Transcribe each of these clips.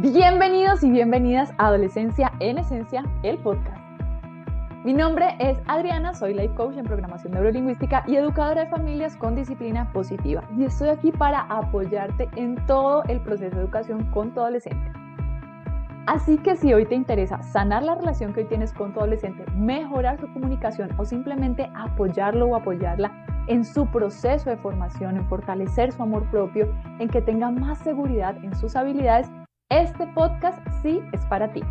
Bienvenidos y bienvenidas a Adolescencia en Esencia, el podcast. Mi nombre es Adriana, soy Life Coach en Programación Neurolingüística y educadora de familias con disciplina positiva. Y estoy aquí para apoyarte en todo el proceso de educación con tu adolescente. Así que si hoy te interesa sanar la relación que hoy tienes con tu adolescente, mejorar su comunicación o simplemente apoyarlo o apoyarla en su proceso de formación, en fortalecer su amor propio, en que tenga más seguridad en sus habilidades, este podcast sí es para ti.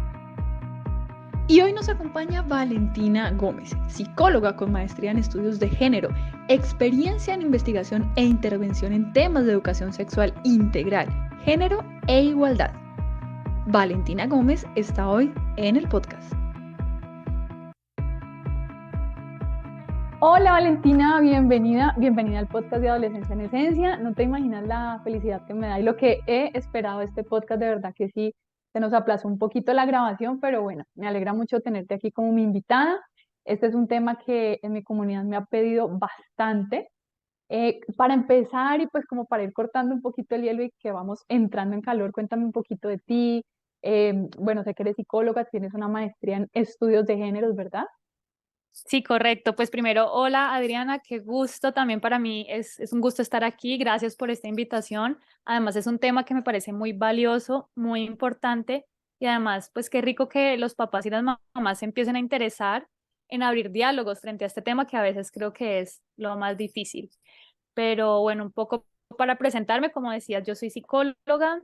Y hoy nos acompaña Valentina Gómez, psicóloga con maestría en estudios de género, experiencia en investigación e intervención en temas de educación sexual integral, género e igualdad. Valentina Gómez está hoy en el podcast. Hola Valentina, bienvenida al podcast de Adolescencia en Esencia. No te imaginas la felicidad que me da y lo que he esperado de este podcast, de verdad que sí, se nos aplazó un poquito la grabación, pero bueno, me alegra mucho tenerte aquí como mi invitada. Este es un tema que en mi comunidad me ha pedido bastante. Para empezar y pues como para ir cortando un poquito el hielo y que vamos entrando en calor, cuéntame un poquito de ti. Bueno, sé que eres psicóloga, tienes una maestría en estudios de géneros, ¿verdad? Sí, correcto. Pues primero, hola Adriana, qué gusto también para mí, es un gusto estar aquí, gracias por esta invitación. Además es un tema que me parece muy valioso, muy importante y además pues qué rico que los papás y las mamás se empiecen a interesar en abrir diálogos frente a este tema que a veces creo que es lo más difícil. Pero bueno, un poco para presentarme, como decías, yo soy psicóloga.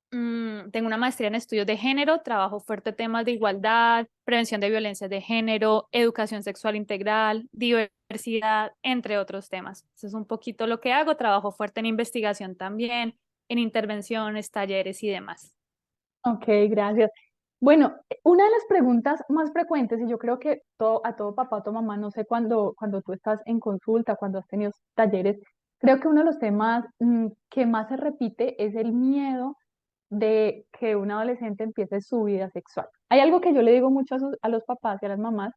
Tengo una maestría en estudios de género, trabajo fuerte temas de igualdad, prevención de violencia de género, educación sexual integral, diversidad, entre otros temas. Eso es un poquito lo que hago, trabajo fuerte en investigación también, en intervenciones, talleres y demás. Ok, gracias. Bueno, una de las preguntas más frecuentes, y yo creo que a todo papá o toda mamá, no sé, cuando tú estás en consulta, cuando has tenido talleres, creo que uno de los temas que más se repite es el miedo de que un adolescente empiece su vida sexual. Hay algo que yo le digo mucho a los papás y a las mamás.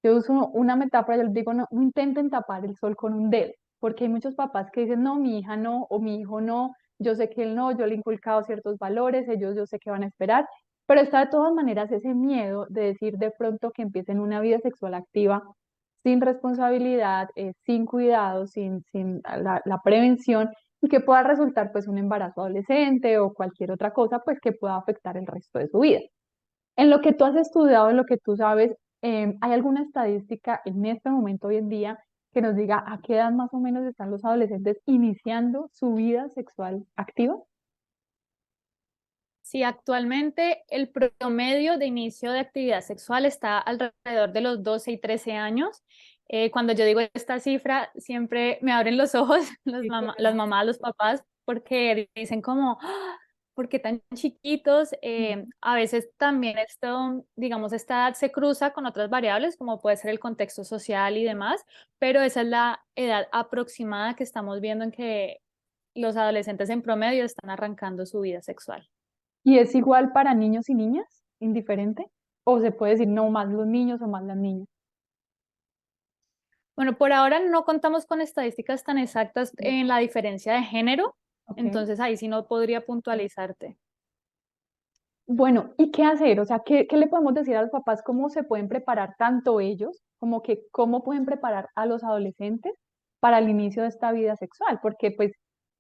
Yo uso una metáfora, yo les digo, no, no intenten tapar el sol con un dedo, porque hay muchos papás que dicen, no, mi hija no, o mi hijo no, yo sé que él no, yo le he inculcado ciertos valores, ellos yo sé que van a esperar, pero está de todas maneras ese miedo de decir de pronto que empiecen una vida sexual activa sin responsabilidad, sin cuidado, sin la prevención, y que pueda resultar pues un embarazo adolescente o cualquier otra cosa pues que pueda afectar el resto de su vida. En lo que tú has estudiado, en lo que tú sabes, ¿hay alguna estadística en este momento, hoy en día, que nos diga a qué edad más o menos están los adolescentes iniciando su vida sexual activa? Sí, actualmente el promedio de inicio de actividad sexual está alrededor de los 12 y 13 años. Cuando yo digo esta cifra, siempre me abren los ojos Sí, las claro. mamás, los papás, porque dicen como, "Ah, ¿por qué tan chiquitos?". A veces también esto, digamos, esta edad se cruza con otras variables, como puede ser el contexto social y demás, pero esa es la edad aproximada que estamos viendo en que los adolescentes en promedio están arrancando su vida sexual. ¿Y es igual para niños y niñas? ¿Indiferente? ¿O se puede decir no más los niños o más las niñas? Bueno, por ahora no contamos con estadísticas tan exactas en la diferencia de género, Ok. entonces ahí sí no podría puntualizarte. Bueno, ¿y qué hacer? O sea, ¿qué le podemos decir a los papás? ¿Cómo se pueden preparar tanto ellos como que cómo pueden preparar a los adolescentes para el inicio de esta vida sexual? Porque pues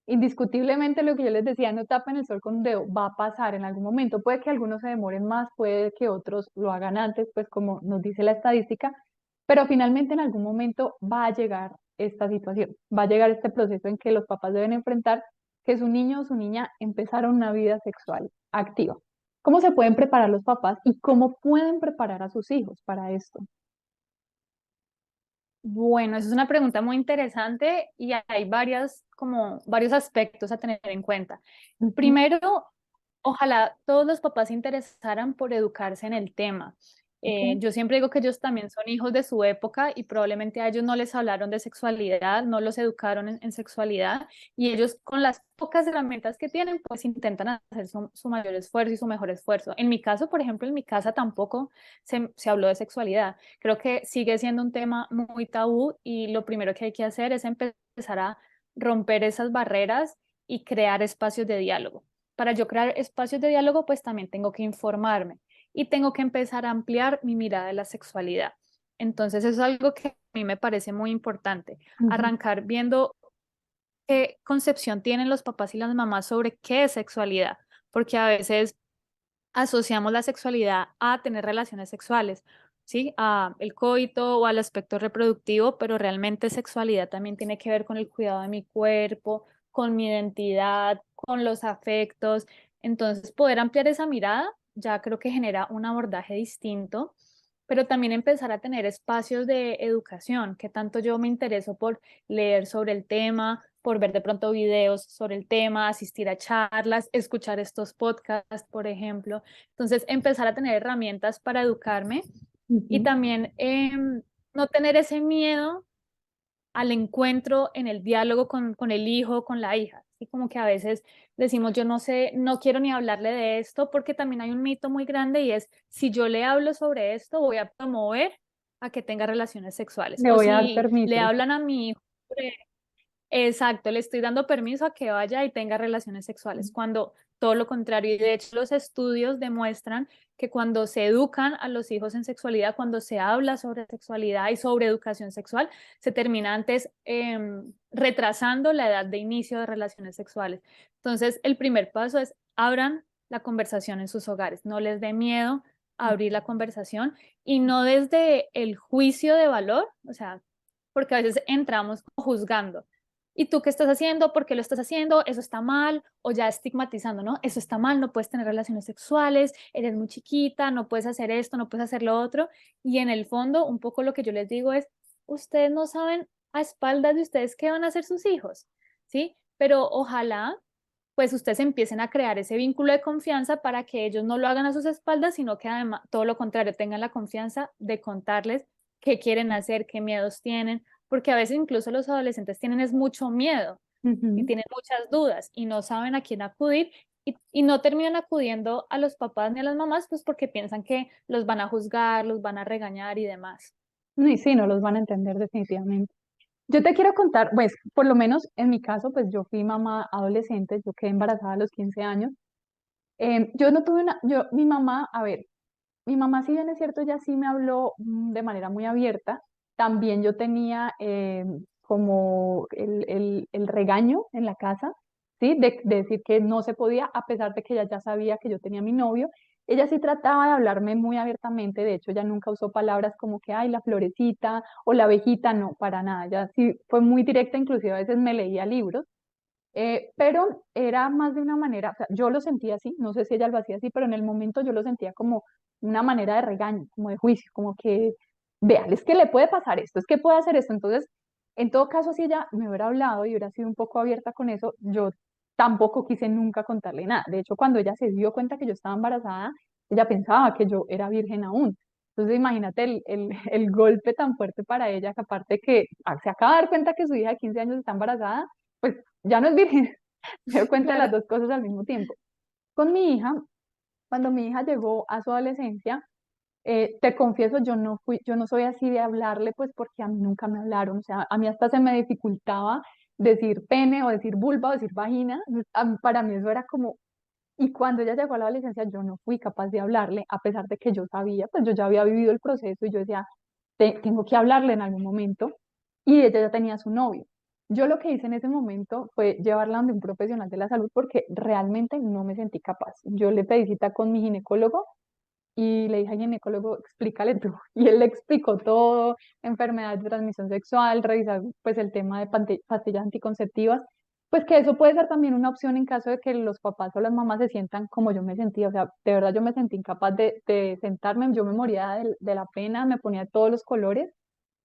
indiscutiblemente lo que yo les decía, no tapen el sol con un dedo, va a pasar en algún momento. Puede que algunos se demoren más, puede que otros lo hagan antes, pues como nos dice la estadística, pero finalmente en algún momento va a llegar esta situación, va a llegar este proceso en que los papás deben enfrentar que su niño o su niña empezaron una vida sexual activa. ¿Cómo se pueden preparar los papás y cómo pueden preparar a sus hijos para esto? Bueno, esa es una pregunta muy interesante y hay como varios aspectos a tener en cuenta. Ujú. Primero, ojalá todos los papás se interesaran por educarse en el tema. Ok. Yo siempre digo que ellos también son hijos de su época y probablemente a ellos no les hablaron de sexualidad, no los educaron en sexualidad y ellos con las pocas herramientas que tienen, pues intentan hacer su mayor esfuerzo y su mejor esfuerzo. En mi caso, por ejemplo, en mi casa tampoco se habló de sexualidad. Creo que sigue siendo un tema muy tabú y lo primero que hay que hacer es empezar a romper esas barreras y crear espacios de diálogo. para yo crear espacios de diálogo, pues también tengo que informarme y tengo que empezar a ampliar mi mirada de la sexualidad. Entonces, eso es algo que a mí me parece muy importante, Ujú. arrancar viendo qué concepción tienen los papás y las mamás sobre qué es sexualidad, porque a veces asociamos la sexualidad a tener relaciones sexuales, ¿sí? A el coito o al aspecto reproductivo, pero realmente sexualidad también tiene que ver con el cuidado de mi cuerpo, con mi identidad, con los afectos. Entonces, poder ampliar esa mirada ya creo que genera un abordaje distinto, pero también empezar a tener espacios de educación, que tanto yo me intereso por leer sobre el tema, por ver de pronto videos sobre el tema, asistir a charlas, escuchar estos podcasts, por ejemplo. Entonces, empezar a tener herramientas para educarme y Ujú. también no tener ese miedo al encuentro en el diálogo con el hijo, con la hija. Y como que a veces decimos, yo no sé, no quiero ni hablarle de esto, porque también hay un mito muy grande y es, si yo le hablo sobre esto, voy a promover a que tenga relaciones sexuales. Le O voy a dar si le permiso. hablan a mi hijo sobre exacto, le estoy dando permiso a que vaya y tenga relaciones sexuales, cuando todo lo contrario. Y de hecho los estudios demuestran que cuando se educan a los hijos en sexualidad, cuando se habla sobre sexualidad y sobre educación sexual, se termina antes retrasando la edad de inicio de relaciones sexuales. Entonces, el primer paso es abran la conversación en sus hogares, no les dé miedo abrir la conversación y no desde el juicio de valor, o sea, porque a veces entramos juzgando. ¿Y tú qué estás haciendo? ¿Por qué lo estás haciendo? Eso está mal, o ya estigmatizando, ¿no? Eso está mal, no puedes tener relaciones sexuales, eres muy chiquita, no puedes hacer esto, no puedes hacer lo otro. Y en el fondo, un poco lo que yo les digo es, ustedes no saben a espaldas de ustedes qué van a hacer sus hijos, ¿sí? Pero ojalá, pues ustedes empiecen a crear ese vínculo de confianza para que ellos no lo hagan a sus espaldas, sino que además, todo lo contrario, tengan la confianza de contarles qué quieren hacer, qué miedos tienen, porque a veces incluso los adolescentes tienen es mucho miedo y Ujú. tienen muchas dudas y no saben a quién acudir y no terminan acudiendo a los papás ni a las mamás, pues porque piensan que los van a juzgar, los van a regañar y demás. Y sí, no los van a entender definitivamente. Yo te quiero contar, pues, por lo menos en mi caso, pues yo fui mamá adolescente, yo quedé embarazada a los 15 años. Yo no tuve mi mamá, a ver, mi mamá, si bien es cierto, ella sí me habló de manera muy abierta. También yo tenía como el regaño en la casa, ¿sí? De decir que no se podía, a pesar de que ella ya sabía que yo tenía mi novio. Ella sí trataba de hablarme muy abiertamente, de hecho, ella nunca usó palabras como que, ay, la florecita o la abejita, no, para nada. Ella sí fue muy directa, inclusive a veces me leía libros. Pero era más de una manera, o sea, yo lo sentía así, no sé si ella lo hacía así, pero en el momento yo lo sentía como una manera de regaño, como de juicio, como que, vean, es que le puede pasar esto, es que puede hacer esto. Entonces, en todo caso, si ella me hubiera hablado y hubiera sido un poco abierta con eso, yo tampoco quise nunca contarle nada. De hecho, cuando ella se dio cuenta que yo estaba embarazada, ella pensaba que yo era virgen aún. Entonces, imagínate el golpe tan fuerte para ella, que aparte que se acaba de dar cuenta que su hija de 15 años está embarazada, pues ya no es virgen, se dio cuenta de las Claro. dos cosas al mismo tiempo. Con mi hija, cuando mi hija llegó a su adolescencia, te confieso, yo no soy así de hablarle, pues porque a mí nunca me hablaron, o sea, a mí hasta se me dificultaba decir pene o decir vulva o decir vagina. Para mí eso era como, y cuando ella llegó a la adolescencia yo no fui capaz de hablarle, a pesar de que yo sabía, pues yo ya había vivido el proceso y yo decía, tengo que hablarle en algún momento", y ella ya tenía su novio. Yo lo que hice en ese momento fue llevarla donde un profesional de la salud porque realmente no me sentí capaz. Yo le pedí cita con mi ginecólogo y le dije al ginecólogo, explícale tú. Y él le explicó todo, enfermedades de transmisión sexual, revisar pues el tema de pastillas anticonceptivas, pues que eso puede ser también una opción en caso de que los papás o las mamás se sientan como yo me sentía. O sea, de verdad yo me sentí incapaz de sentarme, yo me moría de la pena, me ponía todos los colores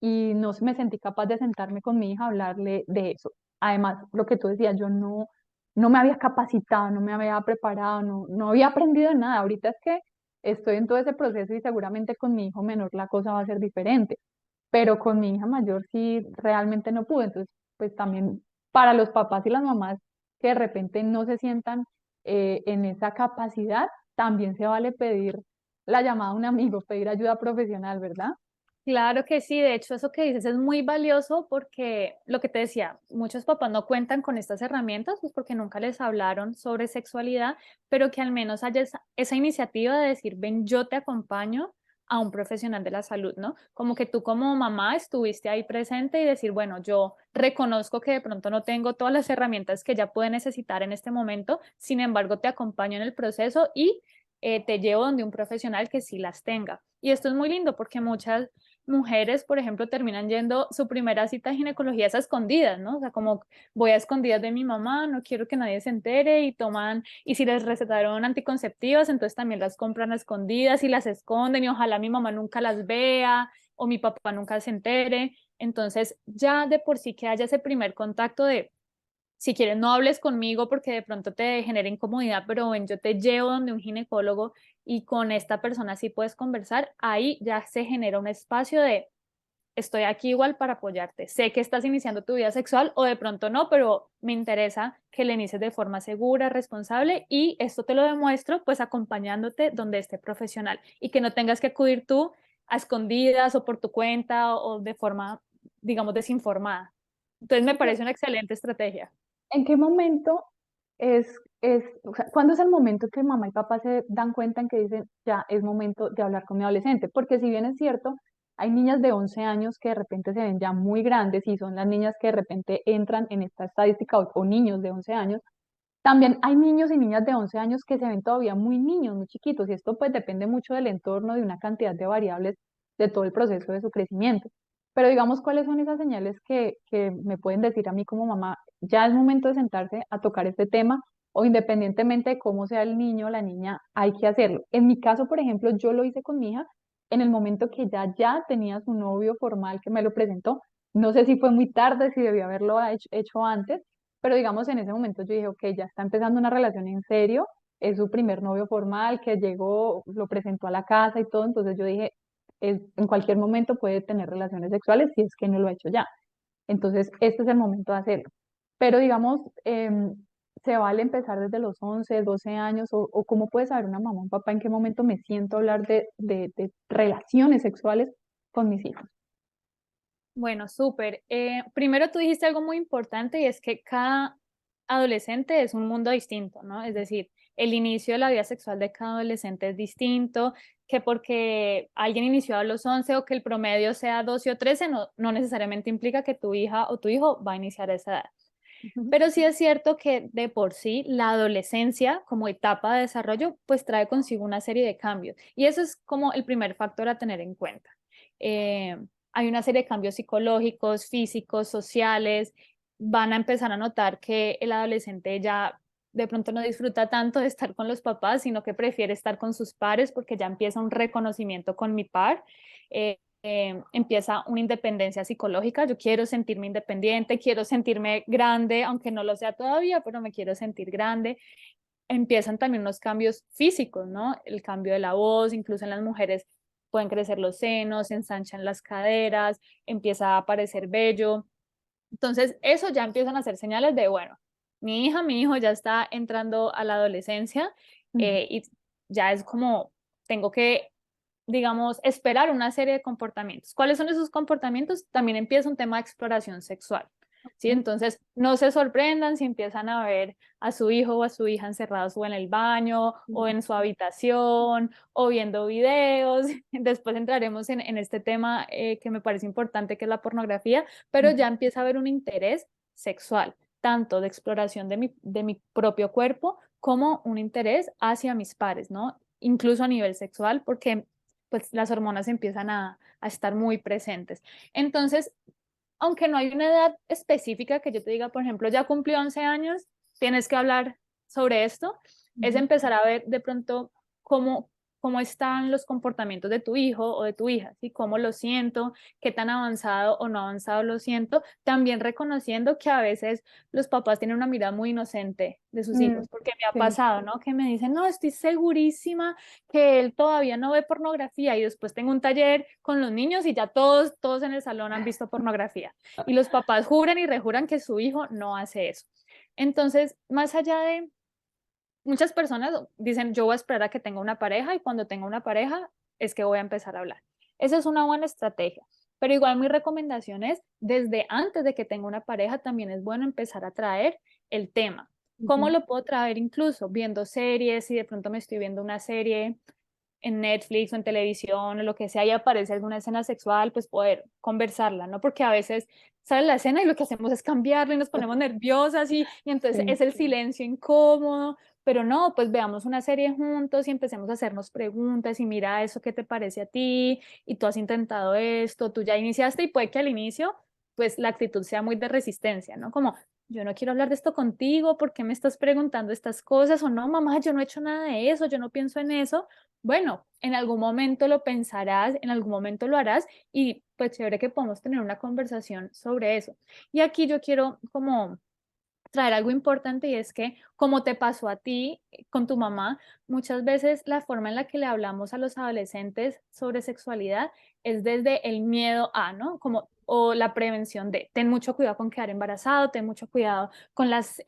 y no me sentí capaz de sentarme con mi hija a hablarle de eso. Además, lo que tú decías, yo no me había capacitado, no me había preparado, no había aprendido nada. Ahorita es que estoy en todo ese proceso y seguramente con mi hijo menor la cosa va a ser diferente, pero con mi hija mayor sí realmente no pude. Entonces, pues también para los papás y las mamás que de repente no se sientan en esa capacidad, también se vale pedir la llamada a un amigo, pedir ayuda profesional, ¿verdad? Claro que sí, de hecho eso que dices es muy valioso porque lo que te decía, muchos papás no cuentan con estas herramientas, pues porque nunca les hablaron sobre sexualidad, pero que al menos haya esa iniciativa de decir, ven, yo te acompaño a un profesional de la salud, ¿no? Como que tú como mamá estuviste ahí presente y decir, bueno, yo reconozco que de pronto no tengo todas las herramientas que ella puede necesitar en este momento, sin embargo te acompaño en el proceso y te llevo donde un profesional que sí las tenga. Y esto es muy lindo porque muchas mujeres, por ejemplo, terminan yendo su primera cita de ginecología es a escondidas, ¿no? O sea, como voy a escondidas de mi mamá, no quiero que nadie se entere y toman, y si les recetaron anticonceptivas, entonces también las compran a escondidas y las esconden y ojalá mi mamá nunca las vea o mi papá nunca se entere. Entonces, ya de por sí que haya ese primer contacto de si quieres no hables conmigo porque de pronto te genera incomodidad, pero ven, yo te llevo donde un ginecólogo y con esta persona sí puedes conversar, ahí ya se genera un espacio de estoy aquí igual para apoyarte. Sé que estás iniciando tu vida sexual o de pronto no, pero me interesa que le inicies de forma segura, responsable y esto te lo demuestro pues acompañándote donde esté profesional y que no tengas que acudir tú a escondidas o por tu cuenta o de forma, digamos, desinformada. Entonces me parece una excelente estrategia. ¿En qué momento o sea, cuándo es el momento que mamá y papá se dan cuenta en que dicen, ya es momento de hablar con mi adolescente? Porque si bien es cierto, hay niñas de 11 años que de repente se ven ya muy grandes y son las niñas que de repente entran en esta estadística o niños de 11 años, también hay niños y niñas de 11 años que se ven todavía muy niños, muy chiquitos, y esto pues depende mucho del entorno, de una cantidad de variables de todo el proceso de su crecimiento. Pero digamos, ¿cuáles son esas señales que me pueden decir a mí como mamá, ya es momento de sentarse a tocar este tema, o independientemente de cómo sea el niño o la niña, hay que hacerlo? En mi caso, por ejemplo, yo lo hice con mi hija en el momento que ya tenía su novio formal que me lo presentó. No sé si fue muy tarde, si debió haberlo hecho antes, pero digamos, en ese momento yo dije, ok, ya está empezando una relación en serio, es su primer novio formal que llegó, lo presentó a la casa y todo, entonces yo dije, en cualquier momento puede tener relaciones sexuales si es que no lo ha hecho ya. Entonces, este es el momento de hacerlo. Pero digamos, se vale empezar desde los 11 12 años, o cómo puede saber una mamá o un papá en qué momento me siento a hablar de relaciones sexuales con mis hijos. Bueno, súper. Primero tú dijiste algo muy importante y es que cada adolescente es un mundo distinto, ¿no? Es decir, el inicio de la vida sexual de cada adolescente es distinto, que porque alguien inició a los 11 o que el promedio sea 12 o 13, no necesariamente implica que tu hija o tu hijo va a iniciar a esa edad. Ujú. Pero sí es cierto que de por sí la adolescencia como etapa de desarrollo pues trae consigo una serie de cambios y eso es como el primer factor a tener en cuenta. Eh, Hay una serie de cambios psicológicos, físicos, sociales, van a empezar a notar que el adolescente ya de pronto no disfruta tanto de estar con los papás, sino que prefiere estar con sus pares porque ya empieza un reconocimiento con mi par. Empieza una independencia psicológica. Yo quiero sentirme independiente, quiero sentirme grande, aunque no lo sea todavía, pero me quiero sentir grande. Empiezan también unos cambios físicos, ¿no? El cambio de la voz, incluso en las mujeres pueden crecer los senos, se ensanchan las caderas, empieza a aparecer vello. Entonces, eso ya empiezan a ser señales de, bueno, mi hija, mi hijo ya está entrando a la adolescencia y ya es como, tengo que digamos, esperar una serie de comportamientos. ¿Cuáles son esos comportamientos? También empieza un tema de exploración sexual. ¿Sí? Ujú. Entonces, no se sorprendan si empiezan a ver a su hijo o a su hija encerrados o en el baño o en su habitación o viendo videos. Después entraremos en este tema que me parece importante, que es la pornografía, pero ya empieza a haber un interés sexual, tanto de exploración de mi propio cuerpo como un interés hacia mis pares, ¿no? Incluso a nivel sexual, porque pues las hormonas empiezan a estar muy presentes. Entonces, aunque no hay una edad específica que yo te diga, por ejemplo, ya cumplió 11 años, tienes que hablar sobre esto, es Ujú. empezar a ver de pronto cómo, cómo están los comportamientos de tu hijo o de tu hija, ¿sí? Cómo lo siento, qué tan avanzado o no avanzado lo siento, también reconociendo que a veces los papás tienen una mirada muy inocente de sus Mm, hijos, porque me ha sí. pasado, ¿no? Que me dicen, no, estoy segurísima que él todavía no ve pornografía y después tengo un taller con los niños y ya todos en el salón han visto pornografía y los papás juran y rejuran que su hijo no hace eso. Entonces, más allá de muchas personas dicen, yo voy a esperar a que tenga una pareja y cuando tenga una pareja es que voy a empezar a hablar. Esa es una buena estrategia. Pero igual mi recomendación es, desde antes de que tenga una pareja, también es bueno empezar a traer el tema. ¿Cómo Ujú. lo puedo traer? Incluso viendo series, si de pronto me estoy viendo una serie en Netflix o en televisión o lo que sea y aparece alguna escena sexual, pues poder conversarla, ¿no? Porque a veces sale la escena y lo que hacemos es cambiarla y nos ponemos nerviosas y entonces Sí. es el silencio incómodo, pero no, pues veamos una serie juntos y empecemos a hacernos preguntas y mira eso, ¿qué te parece a ti? Y tú has intentado esto, tú ya iniciaste y puede que al inicio pues la actitud sea muy de resistencia, ¿no? Como, yo no quiero hablar de esto contigo, ¿por qué me estás preguntando estas cosas? O no, mamá, yo no he hecho nada de eso, yo no pienso en eso. Bueno, en algún momento lo pensarás, en algún momento lo harás y pues chévere que podamos tener una conversación sobre eso. Y aquí yo quiero como traer algo importante y es que como te pasó a ti con tu mamá, muchas veces la forma en la que le hablamos a los adolescentes sobre sexualidad es desde el miedo a, ¿no? Como o la prevención de, ten mucho cuidado con quedar embarazado, ten mucho cuidado con las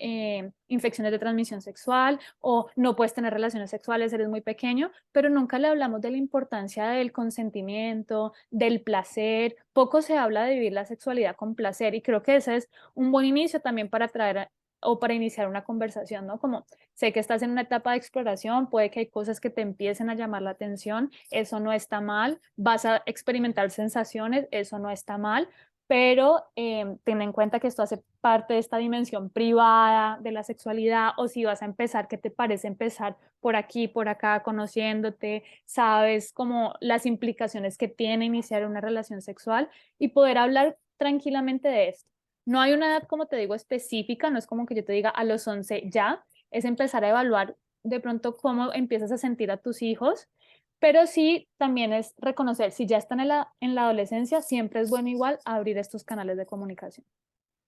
infecciones de transmisión sexual o no puedes tener relaciones sexuales, eres muy pequeño, pero nunca le hablamos de la importancia del consentimiento, del placer. Poco se habla de vivir la sexualidad con placer y creo que ese es un buen inicio también para traer o para iniciar una conversación, ¿no? Como sé que estás en una etapa de exploración, puede que hay cosas que te empiecen a llamar la atención, eso no está mal, vas a experimentar sensaciones, eso no está mal, pero ten en cuenta que esto hace parte de esta dimensión privada de la sexualidad o si vas a empezar, ¿qué te parece empezar por aquí, por acá, conociéndote, sabes como las implicaciones que tiene iniciar una relación sexual y poder hablar tranquilamente de esto? No hay una edad, como te digo, específica, no es como que yo te diga a los 11 ya, es empezar a evaluar de pronto cómo empiezas a sentir a tus hijos, pero sí también es reconocer, si ya están en la adolescencia, siempre es bueno igual abrir estos canales de comunicación.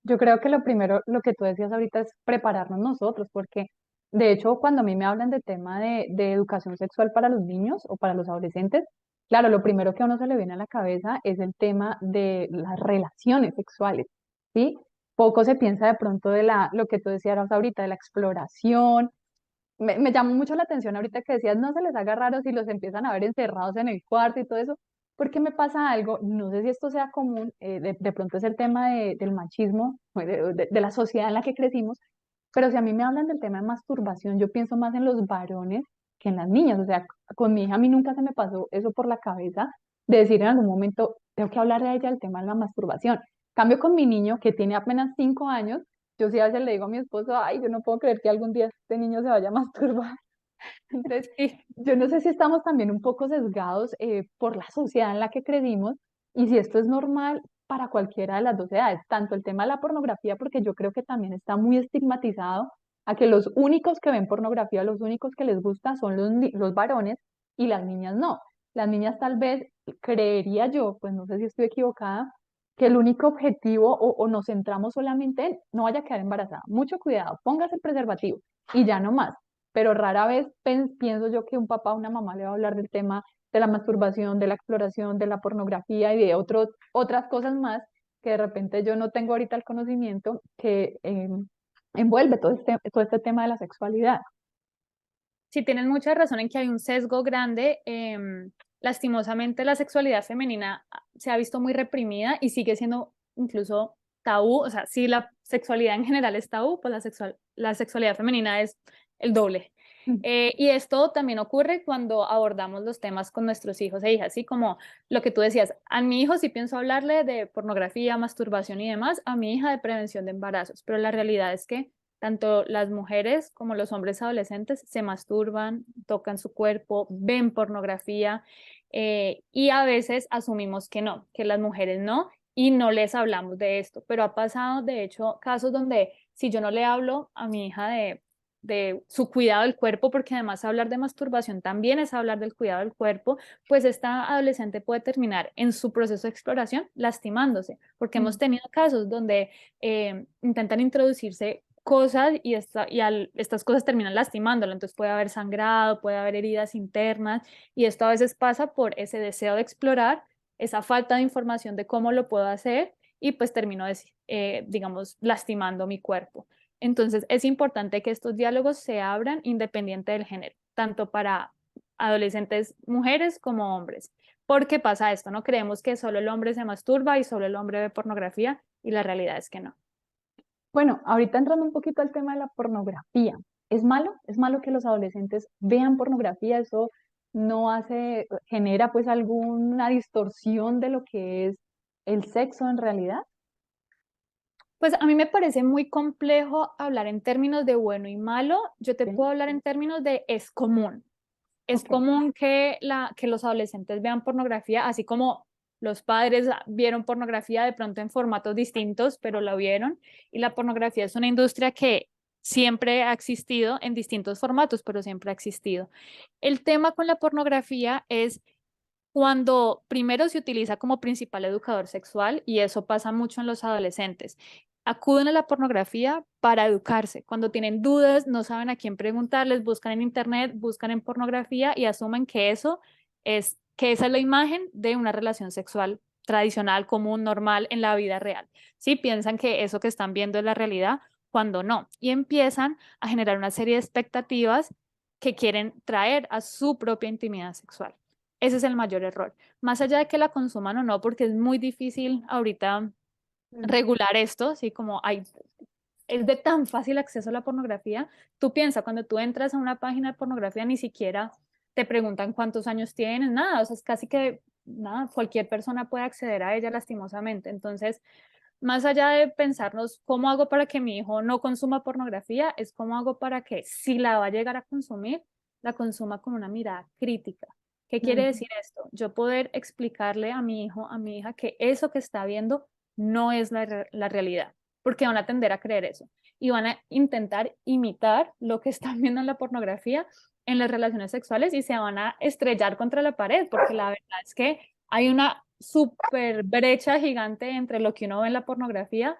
Yo creo que lo primero, lo que tú decías ahorita es prepararnos nosotros, porque de hecho cuando a mí me hablan de tema de educación sexual para los niños o para los adolescentes, claro, lo primero que a uno se le viene a la cabeza es el tema de las relaciones sexuales, ¿sí? Poco se piensa de pronto de lo que tú decías ahorita, de la exploración. Me llamó mucho la atención ahorita que decías, no se les haga raro si los empiezan a ver encerrados en el cuarto y todo eso, porque me pasa algo, no sé si esto sea común, de pronto es el tema del machismo, o de la sociedad en la que crecimos, pero si a mí me hablan del tema de masturbación, yo pienso más en los varones que en las niñas, o sea, con mi hija a mí nunca se me pasó eso por la cabeza de decir en algún momento, tengo que hablar de ella del tema de la masturbación. Cambio con mi niño que tiene apenas 5 años, yo sí a veces le digo a mi esposo, ay, yo no puedo creer que algún día este niño se vaya a masturbar. Entonces, Sí. yo no sé si estamos también un poco sesgados por la sociedad en la que crecimos y si esto es normal para cualquiera de las dos edades, tanto el tema de la pornografía, porque yo creo que también está muy estigmatizado a que los únicos que ven pornografía, los únicos que les gusta son los varones y las niñas no. Las niñas tal vez, creería yo, pues no sé si estoy equivocada, que el único objetivo o nos centramos solamente en no vaya a quedar embarazada. Mucho cuidado, póngase el preservativo y ya no más, pero rara vez pienso yo que un papá o una mamá le va a hablar del tema de la masturbación, de la exploración, de la pornografía y de otras cosas más que de repente yo no tengo ahorita el conocimiento que envuelve todo este tema de la sexualidad. Sí, tienes mucha razón en que hay un sesgo grande. Lastimosamente, la sexualidad femenina se ha visto muy reprimida y sigue siendo incluso tabú. O sea, si la sexualidad en general es tabú, pues la sexualidad femenina es el doble. Y esto también ocurre cuando abordamos los temas con nuestros hijos e hijas, así como lo que tú decías. A mi hijo sí pienso hablarle de pornografía, masturbación y demás, a mi hija de prevención de embarazos, pero la realidad es que tanto las mujeres como los hombres adolescentes se masturban, tocan su cuerpo, ven pornografía y a veces asumimos que no, que las mujeres no y no les hablamos de esto. Pero ha pasado, de hecho, casos donde si yo no le hablo a mi hija de su cuidado del cuerpo, porque además hablar de masturbación también es hablar del cuidado del cuerpo, pues esta adolescente puede terminar en su proceso de exploración lastimándose, porque hemos tenido casos donde intentan introducirse cosas y estas cosas terminan lastimándola, entonces puede haber sangrado, puede haber heridas internas y esto a veces pasa por ese deseo de explorar, esa falta de información de cómo lo puedo hacer y pues termino, digamos, lastimando mi cuerpo. Entonces es importante que estos diálogos se abran independiente del género, tanto para adolescentes mujeres como hombres. ¿Por qué pasa esto? No creemos que solo el hombre se masturba y solo el hombre ve pornografía y la realidad es que no. Bueno, ahorita entrando un poquito al tema de la pornografía, ¿es malo? ¿Es malo que los adolescentes vean pornografía? ¿Eso no hace, genera pues alguna distorsión de lo que es el sexo en realidad? Pues a mí me parece muy complejo hablar en términos de bueno y malo. Yo te Sí. puedo hablar en términos de es común. Es Ok. común que los adolescentes vean pornografía, así como los padres vieron pornografía de pronto en formatos distintos, pero la vieron. Y la pornografía es una industria que siempre ha existido en distintos formatos, pero siempre ha existido. El tema con la pornografía es cuando primero se utiliza como principal educador sexual, y eso pasa mucho en los adolescentes. Acuden a la pornografía para educarse. Cuando tienen dudas, no saben a quién preguntarles, buscan en internet, buscan en pornografía y asumen que que esa es la imagen de una relación sexual tradicional, común, normal en la vida real. Sí, piensan que eso que están viendo es la realidad, cuando no. Y empiezan a generar una serie de expectativas que quieren traer a su propia intimidad sexual. Ese es el mayor error. Más allá de que la consuman o no, porque es muy difícil ahorita Mm. regular esto, así como es de tan fácil acceso a la pornografía. Tú piensas, cuando tú entras a una página de pornografía, ni siquiera te preguntan cuántos años tienes, nada, o sea, es casi que nada, cualquier persona puede acceder a ella lastimosamente. Entonces, más allá de pensarnos cómo hago para que mi hijo no consuma pornografía, es cómo hago para que si la va a llegar a consumir, la consuma con una mirada crítica. ¿Qué quiere Mm. decir esto? Yo poder explicarle a mi hijo, a mi hija, que eso que está viendo no es la realidad, porque van a tender a creer eso y van a intentar imitar lo que están viendo en la pornografía, en las relaciones sexuales y se van a estrellar contra la pared, porque la verdad es que hay una súper brecha gigante entre lo que uno ve en la pornografía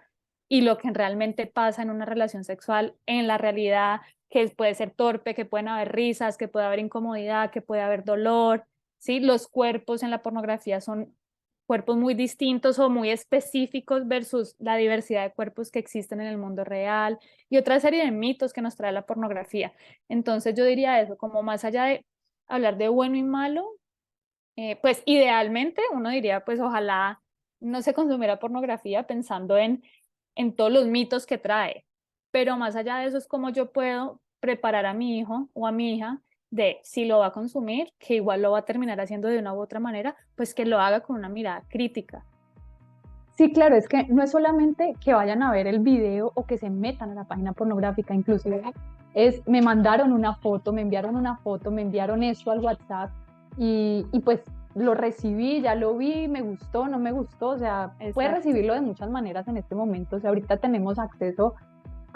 y lo que realmente pasa en una relación sexual en la realidad, que puede ser torpe, que pueden haber risas, que puede haber incomodidad, que puede haber dolor, ¿sí? Los cuerpos en la pornografía son cuerpos muy distintos o muy específicos versus la diversidad de cuerpos que existen en el mundo real y otra serie de mitos que nos trae la pornografía. Entonces yo diría eso, como más allá de hablar de bueno y malo, pues idealmente uno diría, pues ojalá no se consumiera pornografía pensando en todos los mitos que trae, pero más allá de eso es como yo puedo preparar a mi hijo o a mi hija de si lo va a consumir, que igual lo va a terminar haciendo de una u otra manera, pues que lo haga con una mirada crítica. Sí, claro, es que no es solamente que vayan a ver el video o que se metan a la página pornográfica, inclusive me mandaron una foto, me enviaron una foto, me enviaron eso al WhatsApp y pues lo recibí, ya lo vi, me gustó, no me gustó, o sea, puedes Exacto. recibirlo de muchas maneras en este momento, o sea, ahorita tenemos acceso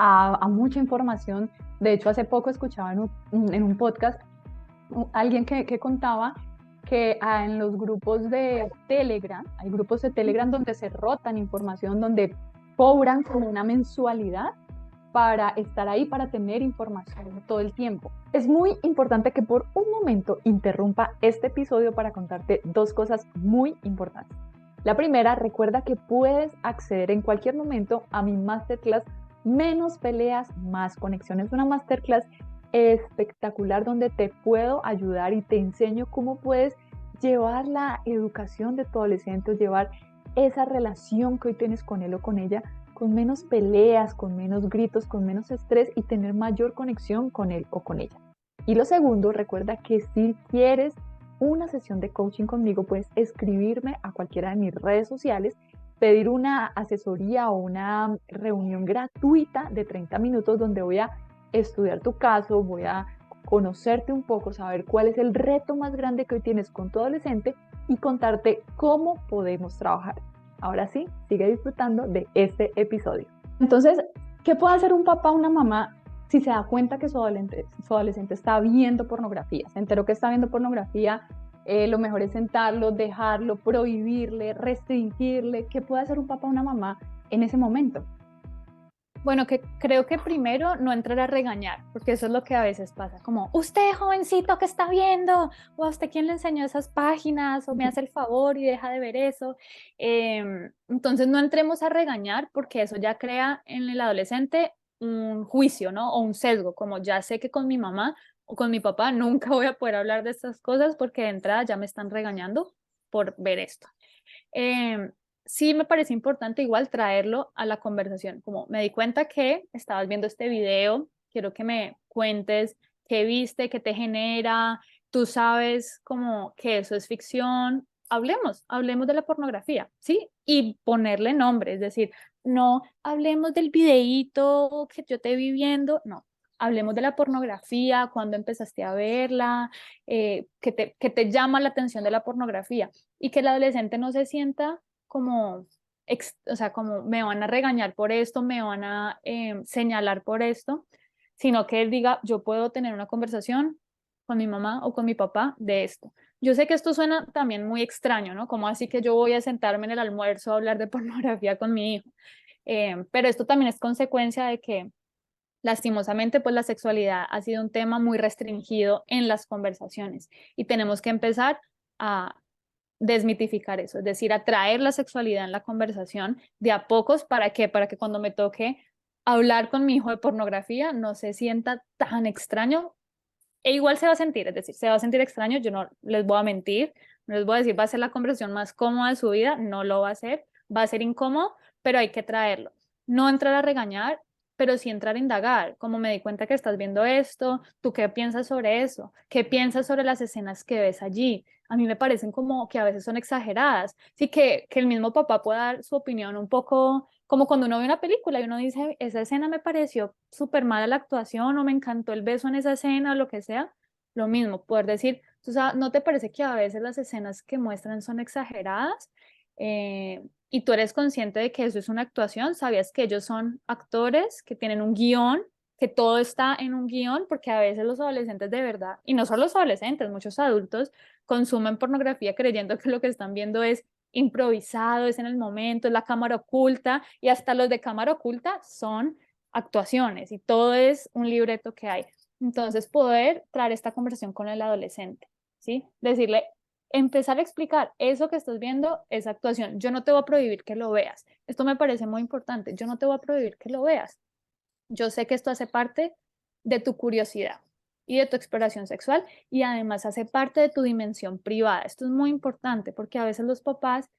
a mucha información. De hecho, hace poco escuchaba en un podcast alguien que contaba que en los grupos de Telegram, hay grupos de Telegram donde se rotan información, donde cobran como una mensualidad para estar ahí, para tener información todo el tiempo. Es muy importante que por un momento interrumpa este episodio para contarte dos cosas muy importantes. La primera, recuerda que puedes acceder en cualquier momento a mi masterclass Menos peleas, más conexiones. Una masterclass espectacular donde te puedo ayudar y te enseño cómo puedes llevar la educación de tu adolescente, llevar esa relación que hoy tienes con él o con ella con menos peleas, con menos gritos, con menos estrés y tener mayor conexión con él o con ella. Y lo segundo, recuerda que si quieres una sesión de coaching conmigo, puedes escribirme a cualquiera de mis redes sociales, pedir una asesoría o una reunión gratuita de 30 minutos donde voy a estudiar tu caso, voy a conocerte un poco, saber cuál es el reto más grande que hoy tienes con tu adolescente y contarte cómo podemos trabajar. Ahora sí, sigue disfrutando de este episodio. Entonces, ¿qué puede hacer un papá o una mamá si se da cuenta que su adolescente está viendo pornografía? Se enteró que está viendo pornografía, lo mejor es sentarlo, dejarlo, prohibirle, restringirle. ¿Qué puede hacer un papá o una mamá en ese momento? Bueno, que creo que primero no entrar a regañar, porque eso es lo que a veces pasa, como, usted jovencito que está viendo, o a usted quién le enseñó esas páginas, o me hace el favor y deja de ver eso. Entonces no entremos a regañar porque eso ya crea en el adolescente un juicio, ¿no? O un sesgo, como ya sé que con mi mamá o con mi papá nunca voy a poder hablar de estas cosas porque de entrada ya me están regañando por ver esto. Em, sí me parece importante igual traerlo a la conversación, como me di cuenta que estabas viendo este video, quiero que me cuentes qué viste, qué te genera, tú sabes como que eso es ficción, hablemos de la pornografía, ¿sí? Y ponerle nombre, es decir, no hablemos del videíto que yo te vi viendo, no. Hablemos de la pornografía, cuándo empezaste a verla, qué te llama la atención de la pornografía y que el adolescente no se sienta como, o sea, como me van a regañar por esto, me van a señalar por esto, sino que él diga, yo puedo tener una conversación con mi mamá o con mi papá de esto. Yo sé que esto suena también muy extraño, ¿no? Como así que yo voy a sentarme en el almuerzo a hablar de pornografía con mi hijo. Pero esto también es consecuencia de que lastimosamente, pues la sexualidad ha sido un tema muy restringido en las conversaciones y tenemos que empezar a desmitificar eso, es decir, a traer la sexualidad en la conversación de a pocos, ¿para qué? Para que cuando me toque hablar con mi hijo de pornografía no se sienta tan extraño e igual se va a sentir, es decir, se va a sentir extraño, yo no les voy a mentir, no les voy a decir va a ser la conversación más cómoda de su vida, no lo va a ser incómodo, pero hay que traerlo. No entrar a regañar, pero sí entrar a indagar, como me di cuenta que estás viendo esto, ¿tú qué piensas sobre eso? ¿Qué piensas sobre las escenas que ves allí? A mí me parecen como que a veces son exageradas, sí que el mismo papá pueda dar su opinión un poco como cuando uno ve una película y uno dice, esa escena me pareció súper mala la actuación o me encantó el beso en esa escena o lo que sea, lo mismo, poder decir, o sea, ¿no te parece que a veces las escenas que muestran son exageradas? Y tú eres consciente de que eso es una actuación, sabías que ellos son actores, que tienen un guión, que todo está en un guión, porque a veces los adolescentes de verdad, y no solo los adolescentes, muchos adultos consumen pornografía creyendo que lo que están viendo es improvisado, es en el momento, es la cámara oculta y hasta los de cámara oculta son actuaciones y todo es un libreto que hay. Entonces, poder traer esta conversación con el adolescente, ¿sí? Decirle, empezar a explicar, eso que estás viendo es actuación, yo no te voy a prohibir que lo veas. Esto me parece muy importante, yo no te voy a prohibir que lo veas. Yo sé que esto hace parte de tu curiosidad y de tu exploración sexual y además hace parte de tu dimensión privada. Esto es muy importante porque a veces los papás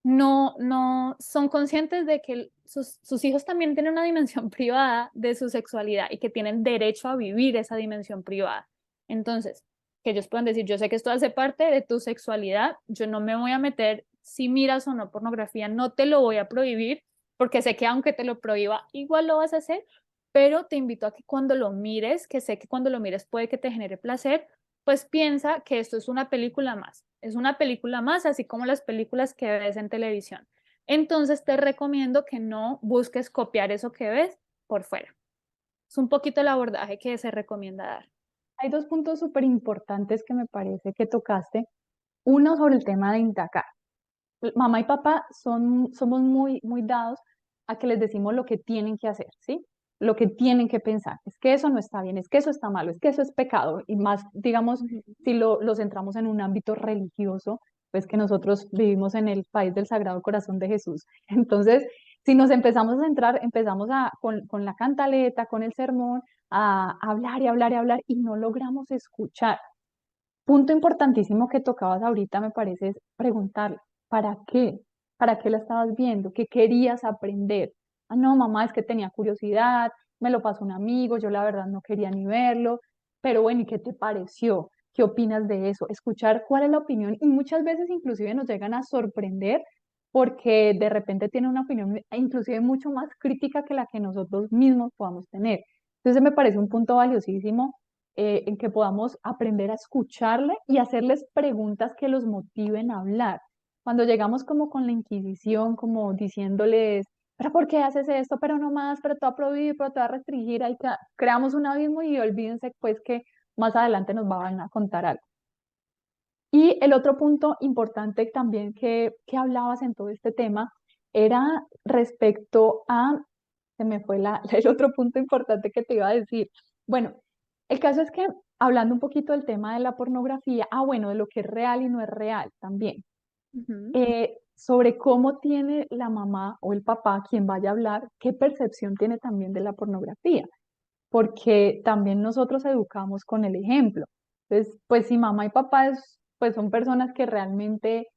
no son conscientes de que sus hijos también tienen una dimensión privada de su sexualidad y que tienen derecho a vivir esa dimensión privada. Entonces, que ellos puedan decir, yo sé que esto hace parte de tu sexualidad, yo no me voy a meter si miras o no pornografía, no te lo voy a prohibir, porque sé que aunque te lo prohíba, igual lo vas a hacer, pero te invito a que cuando lo mires, que sé que cuando lo mires puede que te genere placer, pues piensa que esto es una película más. Es una película más, así como las películas que ves en televisión. Entonces te recomiendo que no busques copiar eso que ves por fuera. Es un poquito el abordaje que se recomienda dar. Hay dos puntos súper importantes que me parece que tocaste. Uno sobre el tema de indagar. Mamá y papá somos muy dados a que les decimos lo que tienen que hacer, ¿sí? Lo que tienen que pensar. Es que eso no está bien, es que eso está malo, es que eso es pecado. Y más, digamos, Ujú. si lo centramos en un ámbito religioso, pues que nosotros vivimos en el país del Sagrado Corazón de Jesús. Entonces, si nos empezamos a centrar, empezamos con la cantaleta, con el sermón, a hablar y hablar y hablar y no logramos escuchar. Punto importantísimo que tocabas ahorita, me parece, es preguntarle, ¿para qué? ¿Para qué la estabas viendo? ¿Qué querías aprender? Ah, no, mamá, es que tenía curiosidad, me lo pasó un amigo, yo la verdad no quería ni verlo, pero bueno, ¿y qué te pareció? ¿Qué opinas de eso? Escuchar cuál es la opinión y muchas veces inclusive nos llegan a sorprender porque de repente tienen una opinión inclusive mucho más crítica que la que nosotros mismos podamos tener. Entonces me parece un punto valiosísimo en que podamos aprender a escucharle y hacerles preguntas que los motiven a hablar. Cuando llegamos como con la inquisición, como diciéndoles, pero ¿por qué haces esto? Pero no más, pero te va a prohibir, pero te va a restringir, ahí creamos un abismo y olvídense pues que más adelante nos van a contar algo. Y el otro punto importante también que hablabas en todo este tema era respecto a, se me fue el otro punto importante que te iba a decir. Bueno, el caso es que hablando un poquito del tema de la pornografía, bueno, de lo que es real y no es real también, Ujú. sobre cómo tiene la mamá o el papá, quien vaya a hablar, qué percepción tiene también de la pornografía. porque también nosotros educamos con el ejemplo. Entonces, pues si mamá y papá pues son personas que realmente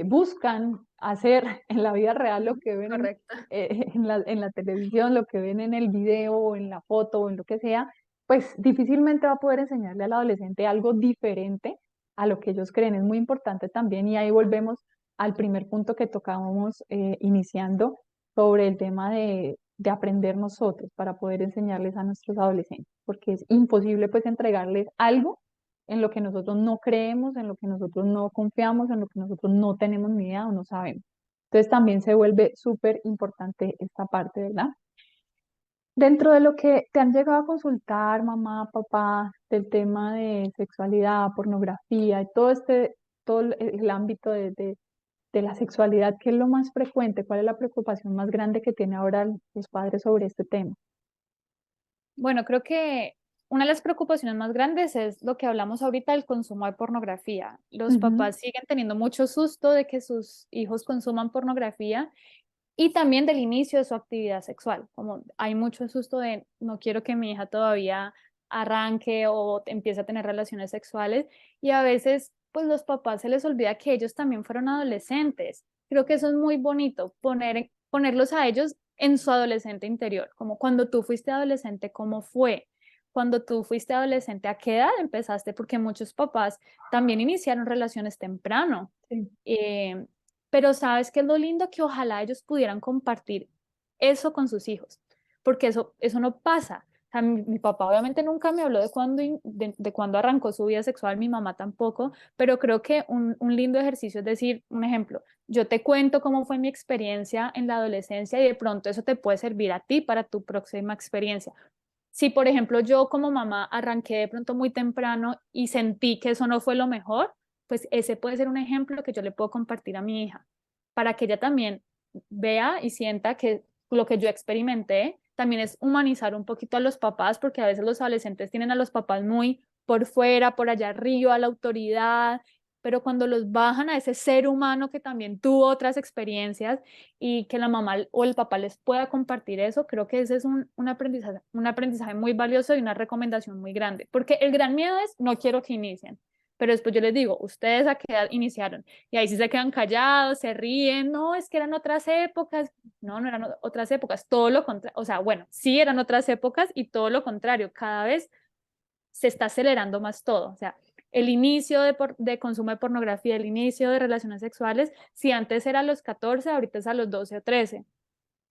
buscan hacer en la vida real lo que ven Correcto. en la televisión, lo que ven en el video o en la foto o en lo que sea, pues difícilmente va a poder enseñarle al adolescente algo diferente a lo que ellos creen. Es muy importante también, y ahí volvemos al primer punto que tocábamos iniciando sobre el tema de aprender nosotros para poder enseñarles a nuestros adolescentes, porque es imposible pues entregarles algo en lo que nosotros no creemos, en lo que nosotros no confiamos, en lo que nosotros no tenemos ni idea o no sabemos. Entonces también se vuelve súper importante esta parte, ¿verdad? Dentro de lo que te han llegado a consultar, mamá, papá, del tema de sexualidad, pornografía y todo el ámbito de la sexualidad, ¿qué es lo más frecuente? ¿Cuál es la preocupación más grande que tiene ahora los padres sobre este tema? Bueno, creo que una de las preocupaciones más grandes es lo que hablamos ahorita del consumo de pornografía. Los Ujú. papás siguen teniendo mucho susto de que sus hijos consuman pornografía y también del inicio de su actividad sexual. Como hay mucho susto de no quiero que mi hija todavía arranque o empiece a tener relaciones sexuales y a veces pues los papás se les olvida que ellos también fueron adolescentes. Creo que eso es muy bonito, ponerlos a ellos en su adolescente interior, como cuando tú fuiste adolescente, ¿cómo fue? Cuando tú fuiste adolescente, ¿a qué edad empezaste? Porque muchos papás también iniciaron relaciones temprano. Sí. Eh, pero sabes qué es lo lindo, que ojalá ellos pudieran compartir eso con sus hijos, porque eso no pasa. O sea, mi papá obviamente nunca me habló de cuándo arrancó su vida sexual, mi mamá tampoco, pero creo que un lindo ejercicio es decir, un ejemplo, yo te cuento cómo fue mi experiencia en la adolescencia y de pronto eso te puede servir a ti para tu próxima experiencia. Si, por ejemplo, yo como mamá arranqué de pronto muy temprano y sentí que eso no fue lo mejor, pues ese puede ser un ejemplo que yo le puedo compartir a mi hija, para que ella también vea y sienta que lo que yo experimenté también es humanizar un poquito a los papás, porque a veces los adolescentes tienen a los papás muy por fuera, por allá arriba, a la autoridad, pero cuando los bajan a ese ser humano que también tuvo otras experiencias y que la mamá o el papá les pueda compartir eso, creo que ese es un aprendizaje muy valioso y una recomendación muy grande, porque el gran miedo es no quiero que inicien, pero después yo les digo, ustedes a qué edad iniciaron, y ahí sí se quedan callados, se ríen, no, es que eran otras épocas, no, no eran otras épocas, todo lo contrario, o sea, bueno, sí eran otras épocas y todo lo contrario, cada vez se está acelerando más todo, o sea, el inicio de consumo de pornografía, el inicio de relaciones sexuales, si antes era a los 14, ahorita es a los 12 o 13.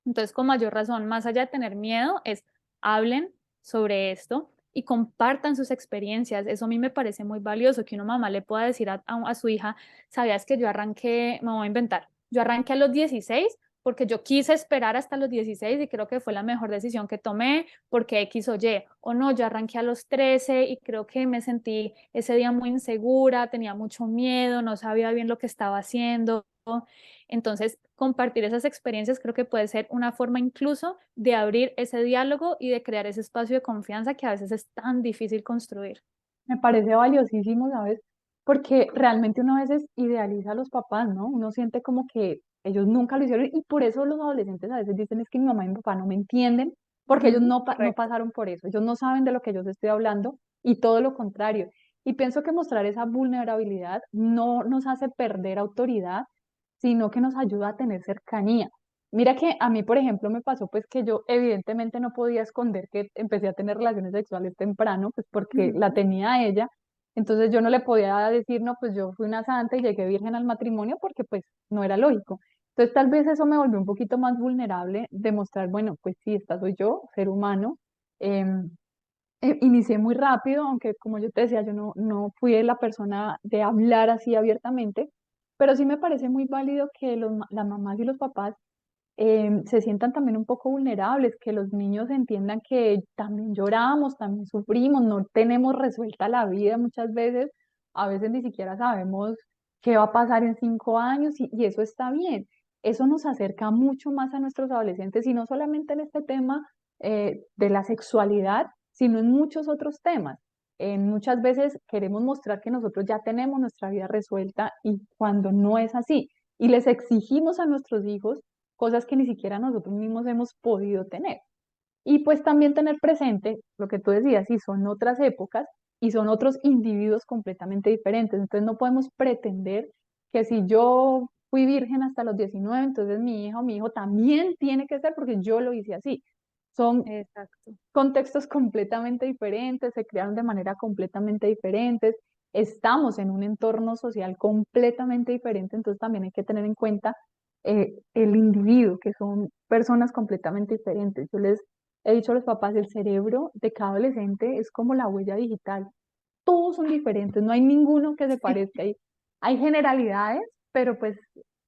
Entonces, con mayor razón, más allá de tener miedo, es hablen sobre esto y compartan sus experiencias. Eso a mí me parece muy valioso, que una mamá le pueda decir a su hija, ¿sabías que yo arranqué, me voy a inventar, yo arranqué a los 16 porque yo quise esperar hasta los 16 y creo que fue la mejor decisión que tomé porque X o Y, o no, yo arranqué a los 13 y creo que me sentí ese día muy insegura, tenía mucho miedo, no sabía bien lo que estaba haciendo. Entonces, compartir esas experiencias creo que puede ser una forma incluso de abrir ese diálogo y de crear ese espacio de confianza que a veces es tan difícil construir. Me parece valiosísimo, ¿sabes? Porque realmente uno a veces idealiza a los papás, ¿no? Uno siente como que ellos nunca lo hicieron y por eso los adolescentes a veces dicen es que mi mamá y mi papá no me entienden porque ellos Ujú, no correcto. pasaron por eso, ellos no saben de lo que yo les estoy hablando y todo lo contrario. Y pienso que mostrar esa vulnerabilidad no nos hace perder autoridad, sino que nos ayuda a tener cercanía. Mira que a mí, por ejemplo, me pasó pues que yo evidentemente no podía esconder que empecé a tener relaciones sexuales temprano, pues porque la Ujú. tenía a ella. Entonces yo no le podía decir, no, pues yo fui una santa y llegué virgen al matrimonio porque pues no era lógico. Entonces tal vez eso me volvió un poquito más vulnerable de mostrar, bueno, pues sí, esta soy yo, ser humano. Em, Inicié muy rápido, aunque como yo te decía, yo no fui la persona de hablar así abiertamente, pero sí me parece muy válido que las mamás y los papás se sientan también un poco vulnerables, que los niños entiendan que también lloramos, también sufrimos, no tenemos resuelta la vida muchas veces, a veces ni siquiera sabemos qué va a pasar en 5 años y eso está bien. Eso nos acerca mucho más a nuestros adolescentes y no solamente en este tema de la sexualidad, sino en muchos otros temas. Muchas veces queremos mostrar que nosotros ya tenemos nuestra vida resuelta y cuando no es así. Y les exigimos a nuestros hijos cosas que ni siquiera nosotros mismos hemos podido tener. Y pues también tener presente lo que tú decías, sí, son otras épocas y son otros individuos completamente diferentes. Entonces no podemos pretender que si yo fui virgen hasta los 19, entonces mi hija o mi hijo también tiene que ser porque yo lo hice así. Son Exacto. contextos completamente diferentes, se crearon de manera completamente diferentes, estamos en un entorno social completamente diferente, entonces también hay que tener en cuenta el individuo, que son personas completamente diferentes. Yo les he dicho a los papás, el cerebro de cada adolescente es como la huella digital, todos son diferentes, no hay ninguno que se parezca. Hay generalidades, pero pues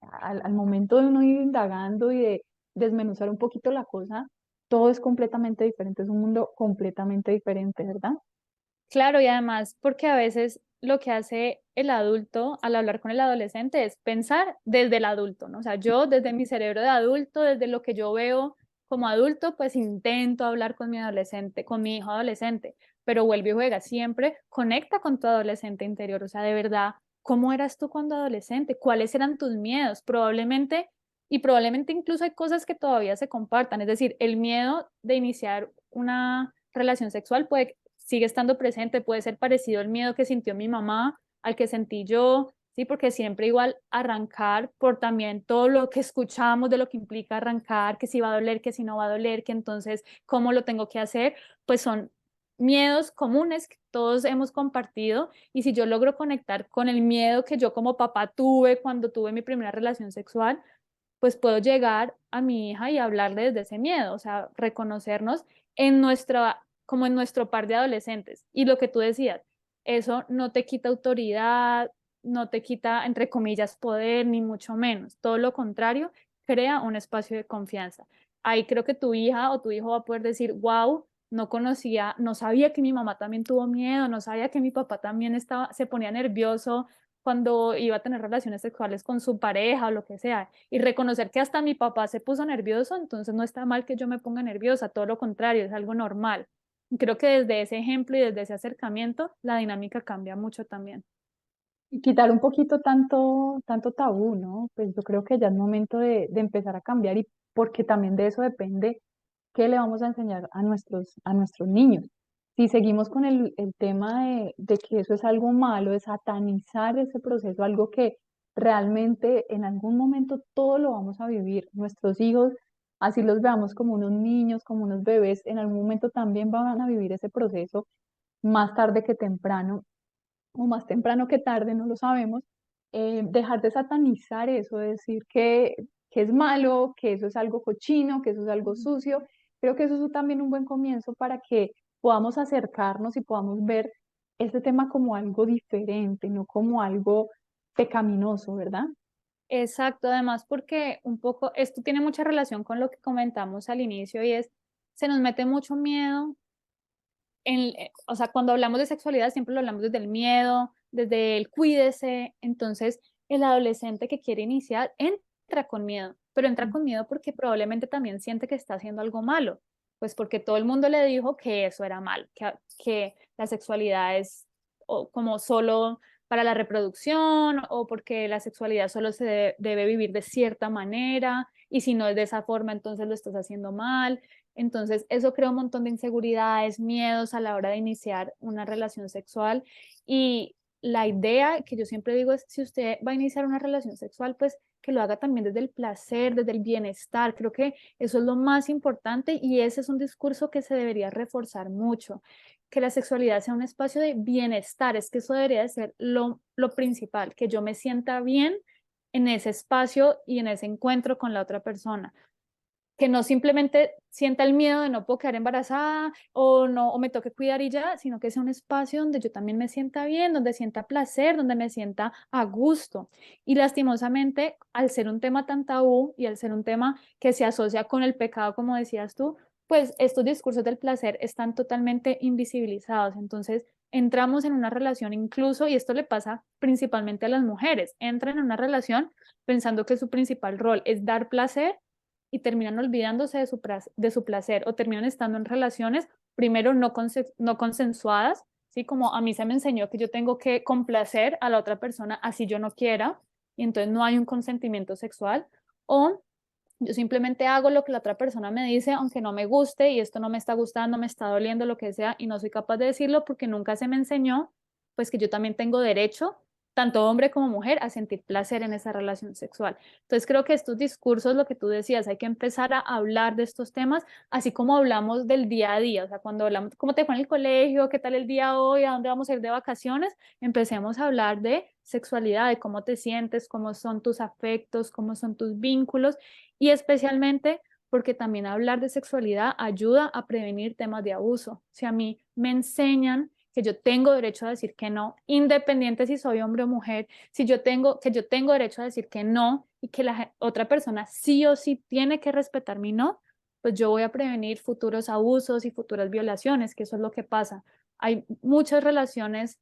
al momento de uno ir indagando y de desmenuzar un poquito la cosa, todo es completamente diferente, es un mundo completamente diferente, ¿verdad? Claro, y además porque a veces lo que hace el adulto al hablar con el adolescente es pensar desde el adulto, ¿no? O sea, yo desde mi cerebro de adulto, desde lo que yo veo como adulto, pues intento hablar con mi adolescente, con mi hijo adolescente, pero vuelve y juega, siempre conecta con tu adolescente interior, o sea, de verdad, ¿cómo eras tú cuando adolescente? ¿Cuáles eran tus miedos? Probablemente, y probablemente incluso hay cosas que todavía se compartan, es decir, el miedo de iniciar una relación sexual sigue estando presente, puede ser parecido al miedo que sintió mi mamá, al que sentí yo, sí, porque siempre igual arrancar por también todo lo que escuchamos de lo que implica arrancar, que si va a doler, que si no va a doler, que entonces cómo lo tengo que hacer, pues son miedos comunes que todos hemos compartido y si yo logro conectar con el miedo que yo como papá tuve cuando tuve mi primera relación sexual, pues puedo llegar a mi hija y hablarle desde ese miedo, o sea, reconocernos en nuestra, como en nuestro par de adolescentes. Y lo que tú decías, eso no te quita autoridad, no te quita, entre comillas, poder, ni mucho menos. Todo lo contrario, crea un espacio de confianza. Ahí creo que tu hija o tu hijo va a poder decir, wow, no conocía, no sabía que mi mamá también tuvo miedo, no sabía que mi papá también estaba, se ponía nervioso cuando iba a tener relaciones sexuales con su pareja o lo que sea, y reconocer que hasta mi papá se puso nervioso, entonces no está mal que yo me ponga nerviosa, todo lo contrario, es algo normal. Creo que desde ese ejemplo y desde ese acercamiento, la dinámica cambia mucho también. Y quitar un poquito tanto tabú, ¿no? Pues yo creo que ya es momento de empezar a cambiar y porque también de eso depende qué le vamos a enseñar a nuestros niños. Si seguimos con el tema de que eso es algo malo, de satanizar ese proceso, algo que realmente en algún momento todo lo vamos a vivir. Nuestros hijos, así los veamos como unos niños, como unos bebés, en algún momento también van a vivir ese proceso más tarde que temprano o más temprano que tarde, no lo sabemos, dejar de satanizar eso, de decir que es malo, que eso es algo cochino, que eso es algo sucio. Creo que eso es también un buen comienzo para que podamos acercarnos y podamos ver este tema como algo diferente, no como algo pecaminoso, ¿verdad? Exacto, además porque un poco, esto tiene mucha relación con lo que comentamos al inicio y es, se nos mete mucho miedo o sea, cuando hablamos de sexualidad siempre lo hablamos desde el miedo, desde el cuídese, entonces el adolescente que quiere iniciar entra con miedo, pero entra con miedo porque probablemente también siente que está haciendo algo malo, pues porque todo el mundo le dijo que eso era malo, que la sexualidad es como solo para la reproducción o porque la sexualidad solo se debe vivir de cierta manera y si no es de esa forma entonces lo estás haciendo mal. Entonces, eso crea un montón de inseguridades, miedos a la hora de iniciar una relación sexual. Y la idea que yo siempre digo es, si usted va a iniciar una relación sexual, pues que lo haga también desde el placer, desde el bienestar. Creo que eso es lo más importante y ese es un discurso que se debería reforzar mucho, que la sexualidad sea un espacio de bienestar. Es que eso debería de ser lo principal, que yo me sienta bien en ese espacio y en ese encuentro con la otra persona que no simplemente sienta el miedo de no puedo quedar embarazada o no o me toque cuidar y ya, sino que sea un espacio donde yo también me sienta bien, donde sienta placer, donde me sienta a gusto. Y lastimosamente, al ser un tema tan tabú y al ser un tema que se asocia con el pecado, como decías tú, pues estos discursos del placer están totalmente invisibilizados. Entonces, entramos en una relación incluso, y esto le pasa principalmente a las mujeres, entran en una relación pensando que su principal rol es dar placer y terminan olvidándose de su placer o terminan estando en relaciones, primero no consensuadas, ¿sí? Como a mí se me enseñó que yo tengo que complacer a la otra persona así yo no quiera, y entonces no hay un consentimiento sexual, o Yo simplemente hago lo que la otra persona me dice, aunque no me guste y esto no me está gustando, me está doliendo, lo que sea, y no soy capaz de decirlo porque nunca se me enseñó, pues que yo también tengo derecho, tanto hombre como mujer, a sentir placer en esa relación sexual. Entonces creo que estos discursos, lo que tú decías, hay que empezar a hablar de estos temas, así como hablamos del día a día, o sea, cuando hablamos, ¿cómo te fue en el colegio? ¿Qué tal el día hoy? ¿A dónde vamos a ir de vacaciones? Empecemos a hablar de sexualidad, de cómo te sientes, cómo son tus afectos, cómo son tus vínculos y especialmente porque también hablar de sexualidad ayuda a prevenir temas de abuso. Si a mí me enseñan que yo tengo derecho a decir que no, independiente si soy hombre o mujer, si yo tengo derecho a decir que no y que la otra persona sí o sí tiene que respetar mi no, pues yo voy a prevenir futuros abusos y futuras violaciones, que eso es lo que pasa. Hay muchas relaciones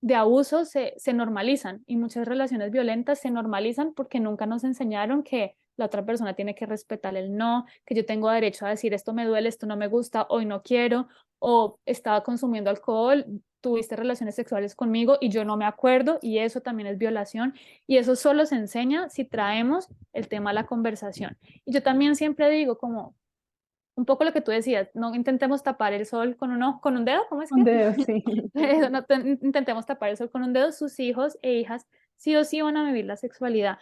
de abuso se normalizan y muchas relaciones violentas se normalizan porque nunca nos enseñaron que la otra persona tiene que respetar el no, que yo tengo derecho a decir esto me duele, esto no me gusta, hoy no quiero, o estaba consumiendo alcohol, tuviste relaciones sexuales conmigo y yo no me acuerdo y eso también es violación y eso solo se enseña si traemos el tema a la conversación. Y yo también siempre digo como un poco lo que tú decías, no intentemos tapar el sol con un dedo, ¿cómo es Un que? dedo, sí. No intentemos tapar el sol con un dedo, sus hijos e hijas sí o sí van a vivir la sexualidad,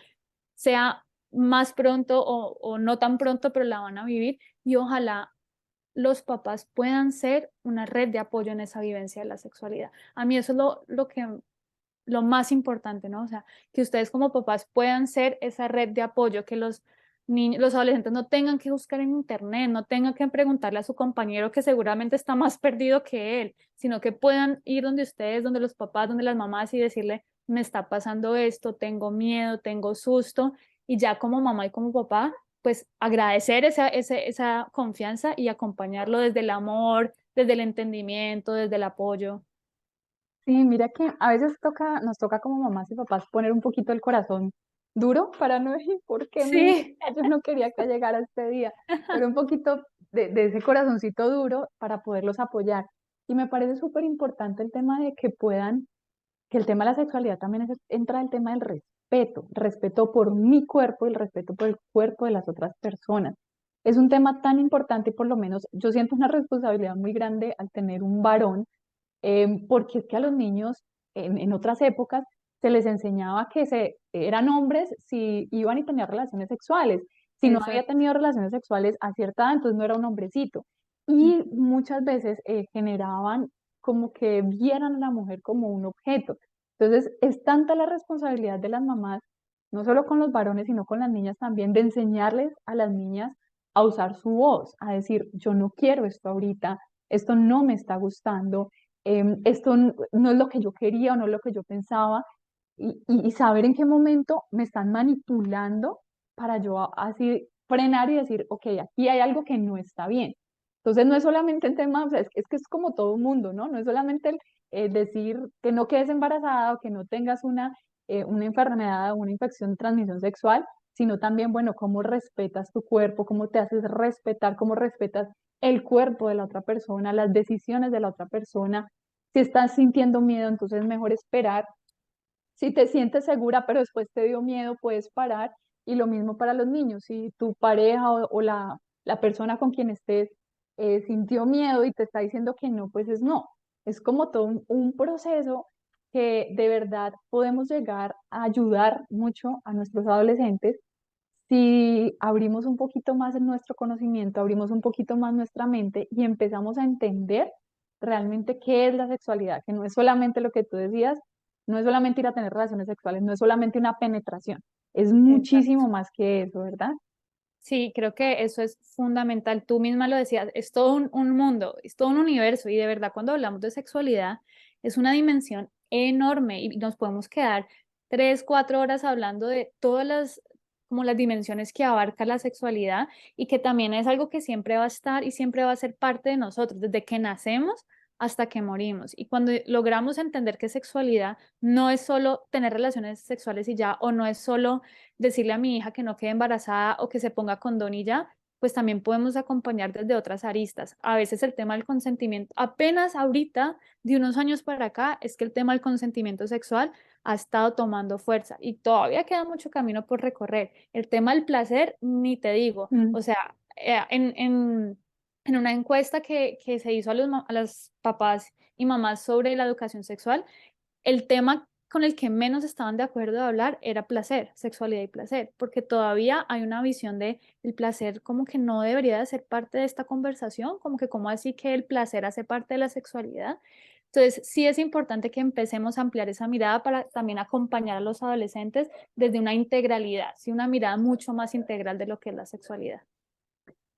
sea más pronto o no tan pronto, pero la van a vivir y ojalá los papás puedan ser una red de apoyo en esa vivencia de la sexualidad. A mí eso es lo más importante, ¿no? O sea, que ustedes como papás puedan ser esa red de apoyo, que los niños, los adolescentes no tengan que buscar en internet, no tengan que preguntarle a su compañero que seguramente está más perdido que él, sino que puedan ir donde ustedes, donde los papás, donde las mamás y decirle, me está pasando esto, tengo miedo, tengo susto, y ya como mamá y como papá, pues agradecer esa confianza y acompañarlo desde el amor, desde el entendimiento, desde el apoyo. Sí, mira que a veces nos toca como mamás y papás poner un poquito el corazón duro para no decir, ¿por qué mi hija? Sí. Yo no quería que llegara este día, pero un poquito de ese corazoncito duro para poderlos apoyar. Y me parece súper importante el tema de que puedan, que el tema de la sexualidad también entra el tema del respeto, respeto por mi cuerpo y el respeto por el cuerpo de las otras personas. Es un tema tan importante y por lo menos yo siento una responsabilidad muy grande al tener un varón porque es que a los niños en otras épocas se les enseñaba que eran hombres si iban y tenían relaciones sexuales. Si no había Exacto. tenido relaciones sexuales a cierta edad, entonces no era un hombrecito. Y muchas veces generaban como que vieran a la mujer como un objeto. Entonces es tanta la responsabilidad de las mamás, no solo con los varones, sino con las niñas también, de enseñarles a las niñas a usar su voz, a decir, yo no quiero esto ahorita, esto no me está gustando, esto no es lo que yo quería o no es lo que yo pensaba, y saber en qué momento me están manipulando para yo así frenar y decir, ok, aquí hay algo que no está bien. Entonces no es solamente el tema, o sea, es que es como todo el mundo, ¿no? No es solamente el decir que no quedes embarazada o que no tengas una enfermedad o una infección de transmisión sexual, sino también, bueno, cómo respetas tu cuerpo, cómo te haces respetar, cómo respetas el cuerpo de la otra persona, las decisiones de la otra persona. Si estás sintiendo miedo, entonces mejor esperar. Si te sientes segura, pero después te dio miedo, puedes parar. Y lo mismo para los niños. Si tu pareja o la persona con quien estés sintió miedo y te está diciendo que no, pues es no. Es como todo un proceso que de verdad podemos llegar a ayudar mucho a nuestros adolescentes si abrimos un poquito más en nuestro conocimiento, abrimos un poquito más nuestra mente y empezamos a entender realmente qué es la sexualidad, que no es solamente lo que tú decías, no es solamente ir a tener relaciones sexuales, no es solamente una penetración, es Exacto. muchísimo más que eso, ¿verdad? Sí, creo que eso es fundamental. Tú misma lo decías, es todo un mundo, es todo un universo y de verdad cuando hablamos de sexualidad es una dimensión enorme y nos podemos quedar 3, 4 horas hablando de todas como las dimensiones que abarca la sexualidad y que también es algo que siempre va a estar y siempre va a ser parte de nosotros, desde que nacemos hasta que morimos. Y cuando logramos entender que sexualidad no es solo tener relaciones sexuales y ya, o no es solo decirle a mi hija que no quede embarazada o que se ponga condón y ya, pues también podemos acompañar desde otras aristas. A veces el tema del consentimiento, apenas ahorita, de unos años para acá, es que el tema del consentimiento sexual ha estado tomando fuerza y todavía queda mucho camino por recorrer. El tema del placer, ni te digo, o sea, en una encuesta que se hizo a los papás y mamás sobre la educación sexual, el tema con el que menos estaban de acuerdo de hablar era placer, sexualidad y placer, porque todavía hay una visión de el placer como que no debería de ser parte de esta conversación, como que cómo así que el placer hace parte de la sexualidad. Entonces, sí es importante que empecemos a ampliar esa mirada para también acompañar a los adolescentes desde una integralidad, sí, una mirada mucho más integral de lo que es la sexualidad.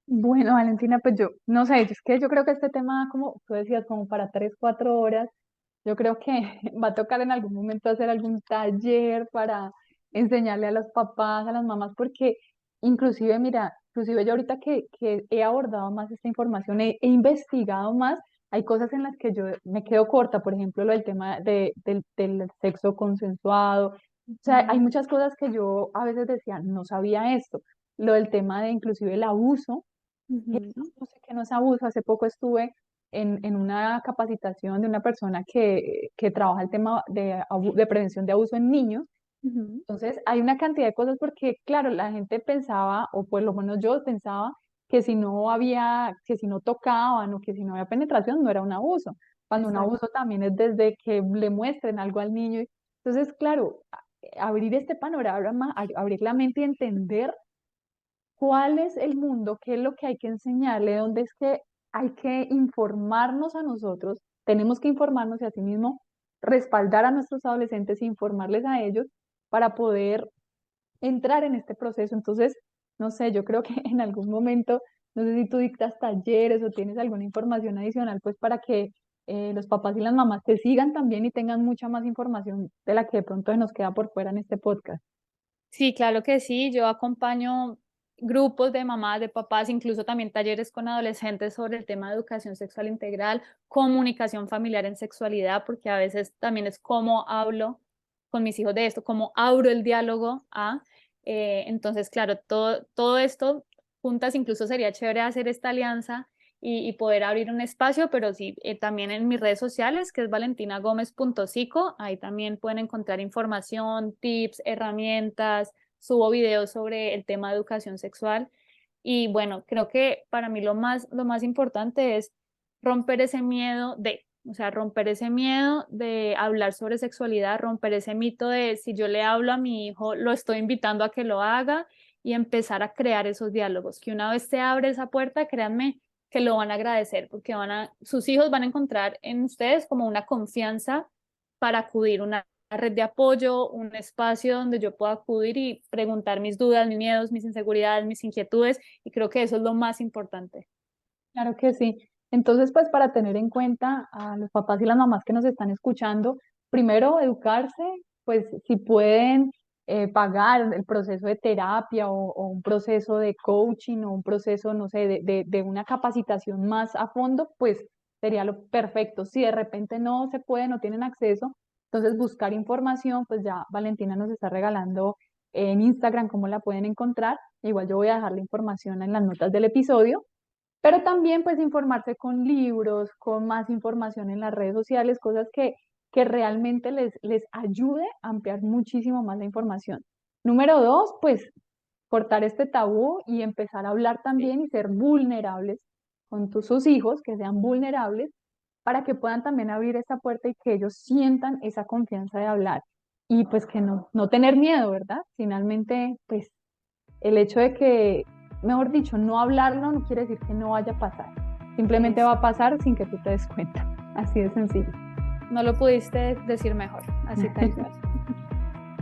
Bueno, Valentina, pues yo no sé, es que yo creo que este tema, como tú decías, como para 3, 4 horas, yo creo que va a tocar en algún momento hacer algún taller para enseñarle a los papás, a las mamás, porque inclusive, mira, inclusive yo ahorita que he abordado más esta información, he investigado más, hay cosas en las que yo me quedo corta, por ejemplo, lo del tema del sexo consensuado, o sea, hay muchas cosas que yo a veces decía, no sabía esto, lo del tema de inclusive el abuso que Ujú, no sé qué no es abuso. Hace poco estuve en una capacitación de una persona que trabaja el tema de prevención de abuso en niños. ujú, Entonces, hay una cantidad de cosas porque, claro, la gente pensaba, o por lo menos yo pensaba, que si no había, que si no tocaban o que si no había penetración, no era un abuso. Cuando un exacto. abuso también es desde que le muestren algo al niño. Entonces, claro, abrir este panorama, abrir la mente y entender cuál es el mundo, qué es lo que hay que enseñarle, dónde es que hay que informarnos a nosotros, tenemos que informarnos y asimismo respaldar a nuestros adolescentes e informarles a ellos para poder entrar en este proceso. Entonces, no sé, yo creo que en algún momento, no sé si tú dictas talleres o tienes alguna información adicional, pues para que los papás y las mamás te sigan también y tengan mucha más información de la que de pronto se nos queda por fuera en este podcast. Sí, claro que sí. Yo acompaño grupos de mamás, de papás, incluso también talleres con adolescentes sobre el tema de educación sexual integral, comunicación familiar en sexualidad, porque a veces también es cómo hablo con mis hijos de esto, cómo abro el diálogo a. Entonces, claro, todo esto juntas, incluso sería chévere hacer esta alianza y poder abrir un espacio, pero sí, también en mis redes sociales, que es valentinagomez.psico, ahí también pueden encontrar información, tips, herramientas, subo videos sobre el tema de educación sexual. Y bueno, creo que para mí lo más importante es romper ese miedo o sea, romper ese miedo de hablar sobre sexualidad, romper ese mito de si yo le hablo a mi hijo, lo estoy invitando a que lo haga y empezar a crear esos diálogos, que una vez se abre esa puerta, créanme que lo van a agradecer porque sus hijos van a encontrar en ustedes como una confianza para acudir, una red de apoyo, un espacio donde yo pueda acudir y preguntar mis dudas, mis miedos, mis inseguridades, mis inquietudes, y creo que eso es lo más importante. Claro que sí. Entonces, pues para tener en cuenta a los papás y las mamás que nos están escuchando, primero educarse, pues si pueden pagar el proceso de terapia o un proceso de coaching o un proceso, no sé, de una capacitación más a fondo, pues sería lo perfecto. Si de repente no se puede, no tienen acceso, entonces buscar información, pues ya Valentina nos está regalando en Instagram cómo la pueden encontrar. Igual yo voy a dejar la información en las notas del episodio, pero también pues informarse con libros, con más información en las redes sociales, cosas que realmente les ayude a ampliar muchísimo más la información. Número dos, pues cortar este tabú y empezar a hablar también y ser vulnerables con sus hijos, que sean vulnerables, para que puedan también abrir esa puerta y que ellos sientan esa confianza de hablar. Y pues que no tener miedo, ¿verdad? Finalmente, pues el hecho de que, mejor dicho, no hablarlo no quiere decir que no vaya a pasar. Simplemente Es, va a pasar sin que tú te des cuenta. Así de sencillo. no lo pudiste decir mejor, así tal cual.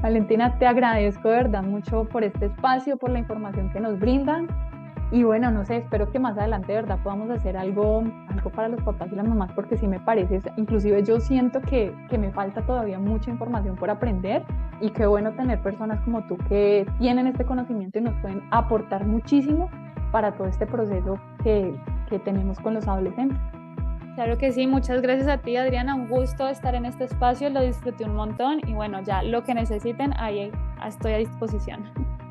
Valentina, te agradezco de verdad mucho por este espacio, por la información que nos brindan. Y bueno, no sé, espero que más adelante de verdad podamos hacer algo para los papás y las mamás, porque sí me parece, inclusive yo siento que me falta todavía mucha información por aprender y qué bueno tener personas como tú que tienen este conocimiento y nos pueden aportar muchísimo para todo este proceso que tenemos con los adolescentes. Claro que sí, muchas gracias a ti, Adriana. Un gusto estar en este espacio, lo disfruté un montón y bueno, ya lo que necesiten, ahí estoy a disposición.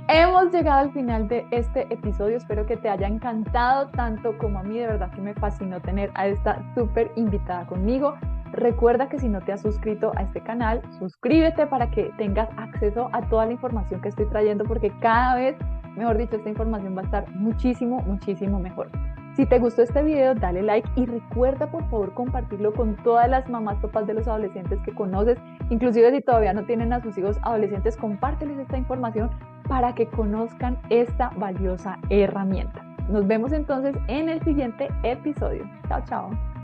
Hemos llegado al final de este episodio, espero que te haya encantado tanto como a mí, de verdad que me fascinó tener a esta súper invitada conmigo. Recuerda que si no te has suscrito a este canal, suscríbete para que tengas acceso a toda la información que estoy trayendo, porque cada vez, mejor dicho, esta información va a estar muchísimo, muchísimo mejor. Si te gustó este video, dale like y recuerda por favor compartirlo con todas las mamás, papás de los adolescentes que conoces. Inclusive si todavía no tienen a sus hijos adolescentes, compárteles esta información para que conozcan esta valiosa herramienta. Nos vemos entonces en el siguiente episodio. Chao, chao.